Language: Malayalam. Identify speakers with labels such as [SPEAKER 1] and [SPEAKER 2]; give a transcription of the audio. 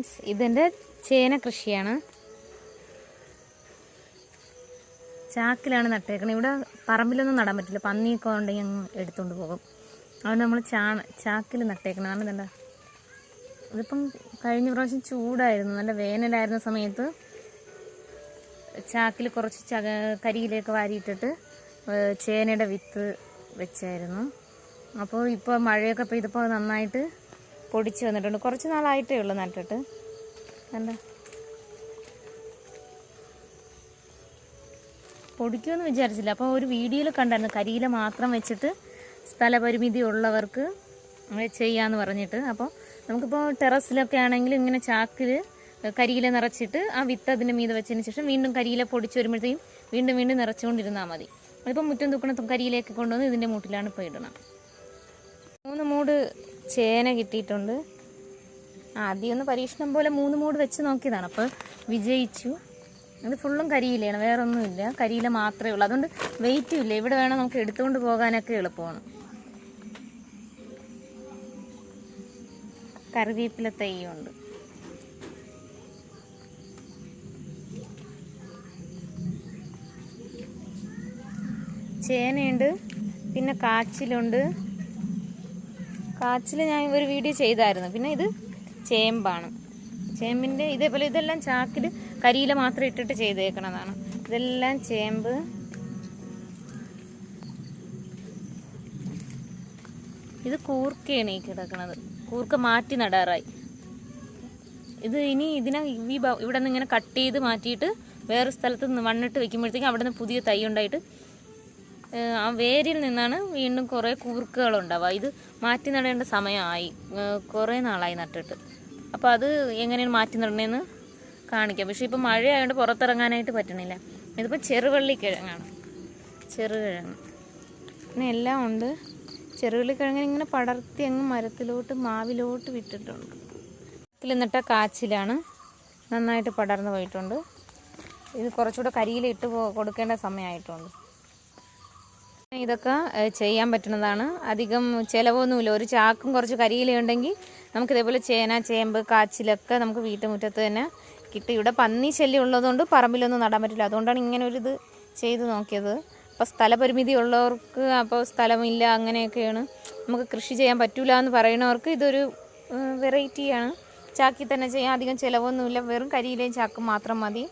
[SPEAKER 1] ഫ്രണ്ട്സ്, ഇതെൻ്റെ ചേന കൃഷിയാണ്. ചാക്കിലാണ് നട്ടേക്കുന്നത്. ഇവിടെ പറമ്പിലൊന്നും നടാൻ പറ്റില്ല, പന്നിയൊക്കെ ഉണ്ടെങ്കിൽ അങ്ങ് എടുത്തുകൊണ്ട് പോകും. അതുകൊണ്ട് നമ്മൾ ചാക്കിൽ നട്ടേക്കണം. കാരണം ഇതെന്താ, ഇതിപ്പം കഴിഞ്ഞ പ്രാവശ്യം ചൂടായിരുന്നു, നല്ല വേനലായിരുന്ന സമയത്ത് ചാക്കിൽ കുറച്ച് കരിയിലേക്ക് വാരിയിട്ടിട്ട് ചേനയുടെ വിത്ത് വെച്ചായിരുന്നു. അപ്പോൾ ഇപ്പോൾ മഴയൊക്കെ പെയ്തപ്പോൾ നന്നായിട്ട് പൊടിച്ച് വന്നിട്ടുണ്ട്. കുറച്ച് നാളായിട്ടേ ഉള്ളൂ നട്ടിട്ട്. എന്താ പൊടിക്കുമെന്ന് വിചാരിച്ചില്ല. അപ്പോൾ ഒരു വീഡിയോയിൽ കണ്ടായിരുന്നു കരിയില മാത്രം വെച്ചിട്ട് സ്ഥലപരിമിതി ഉള്ളവർക്ക് ചെയ്യാമെന്ന് പറഞ്ഞിട്ട്. അപ്പോൾ നമുക്കിപ്പോൾ ടെറസിലൊക്കെ ആണെങ്കിൽ ഇങ്ങനെ ചാക്കിൽ കരിയില നിറച്ചിട്ട് ആ വിത്ത് അതിൻ്റെ മീതെ വെച്ചതിന് ശേഷം വീണ്ടും കരിയില പൊടിച്ച് വരുമ്പോഴത്തേക്കും വീണ്ടും വീണ്ടും നിറച്ചുകൊണ്ടിരുന്നാൽ മതി. അതിപ്പോൾ മുറ്റം തൂക്കണ കരിയിലേക്ക് കൊണ്ടുവന്ന് ഇതിൻ്റെ മൂട്ടിലാണ് ഇപ്പോൾ ഇടണം. 3 മൂട് ചേന കിട്ടിയിട്ടുണ്ട്. ആദ്യം ഒന്ന് പരീക്ഷണം പോലെ 3 മൂട് വെച്ച് നോക്കിയതാണ്. അപ്പോൾ വിജയിച്ചു. അത് ഫുള്ളും കരിയിലയാണ്, വേറെ ഒന്നുമില്ല, കരിയില മാത്രമേ ഉള്ളൂ. അതുകൊണ്ട് വെയിറ്റും ഇല്ല. ഇവിടെ വേണം നമുക്ക് എടുത്തുകൊണ്ട് പോകാനൊക്കെ എളുപ്പമാണ്. കറിവേപ്പില തൈയുണ്ട്. ചേനയുണ്ട്, പിന്നെ കാച്ചിലുണ്ട്. കാച്ചിൽ ഞാൻ ഒരു വീഡിയോ ചെയ്തായിരുന്നു. പിന്നെ ഇത് ചേമ്പാണ്. ചേമ്പിൻ്റെ ഇതേപോലെ ഇതെല്ലാം ചാക്കിൽ കരിയില മാത്രം ഇട്ടിട്ട് ചെയ്തേക്കണതാണ്. ഇതെല്ലാം ചേമ്പ്. ഇത് കൂർക്കയാണ് ഈ കിടക്കുന്നത്. കൂർക്ക മാറ്റി നടാറായി. ഇത് ഇനി ഇവിടെ നിന്ന് ഇങ്ങനെ കട്ട് ചെയ്ത് മാറ്റിയിട്ട് വേറെ സ്ഥലത്ത് മണ്ണിട്ട് വെക്കുമ്പോഴത്തേക്കും അവിടെ നിന്ന് പുതിയ തൈ ഉണ്ടായിട്ട് ആ വേരിൽ നിന്നാണ് വീണ്ടും കുറേ കൂർക്കകളുണ്ടാവുക. ഇത് മാറ്റി നടേണ്ട സമയമായി, കുറേ നാളായി നട്ടിട്ട്. അപ്പോൾ അത് എങ്ങനെയാണ് മാറ്റി നടണേന്ന് കാണിക്കാം. പക്ഷേ ഇപ്പോൾ മഴ ആയതുകൊണ്ട് പുറത്തിറങ്ങാനായിട്ട് പറ്റണില്ല. ഇതിപ്പോൾ ചെറുവള്ളിക്കിഴങ്ങാണ്, ചെറുകിഴങ്ങ്. പിന്നെ എല്ലാം ഉണ്ട്. ചെറുവള്ളിക്കിഴങ്ങിന് ഇങ്ങനെ പടർത്തി അങ്ങ് മരത്തിലോട്ട് മാവിലോട്ട് വിട്ടിട്ടുണ്ട്. ഇതിൽ നിന്നിട്ട കാച്ചിലാണ്, നന്നായിട്ട് പടർന്നു പോയിട്ടുണ്ട്. ഇത് കുറച്ചുകൂടെ കരിയിലിട്ട് കൊടുക്കേണ്ട സമയമായിട്ടുണ്ട്. ഇതൊക്കെ ചെയ്യാൻ പറ്റുന്നതാണ്. അധികം ചിലവൊന്നുമില്ല. ഒരു ചാക്കും കുറച്ച് കരിയിലുണ്ടെങ്കിൽ നമുക്കിതേപോലെ ചേന, ചേമ്പ്, കാച്ചിലൊക്കെ നമുക്ക് വീട്ടുമുറ്റത്ത് തന്നെ കിട്ടും. ഇവിടെ പന്നി ശല്യം ഉള്ളതുകൊണ്ട് പറമ്പിലൊന്നും നടാൻ പറ്റില്ല. അതുകൊണ്ടാണ് ഇങ്ങനെ ഒരു ഇത് ചെയ്ത് നോക്കിയത്. അപ്പോൾ സ്ഥലപരിമിതി ഉള്ളവർക്ക്, അപ്പോൾ സ്ഥലമില്ല, അങ്ങനെയൊക്കെയാണ്, നമുക്ക് കൃഷി ചെയ്യാൻ പറ്റില്ല എന്ന് പറയുന്നവർക്ക് ഇതൊരു വെറൈറ്റിയാണ്. ചാക്കിൽ തന്നെ ചെയ്യാൻ അധികം ചിലവൊന്നുമില്ല. വെറും കരിയിലയും ചാക്കും മാത്രം മതി.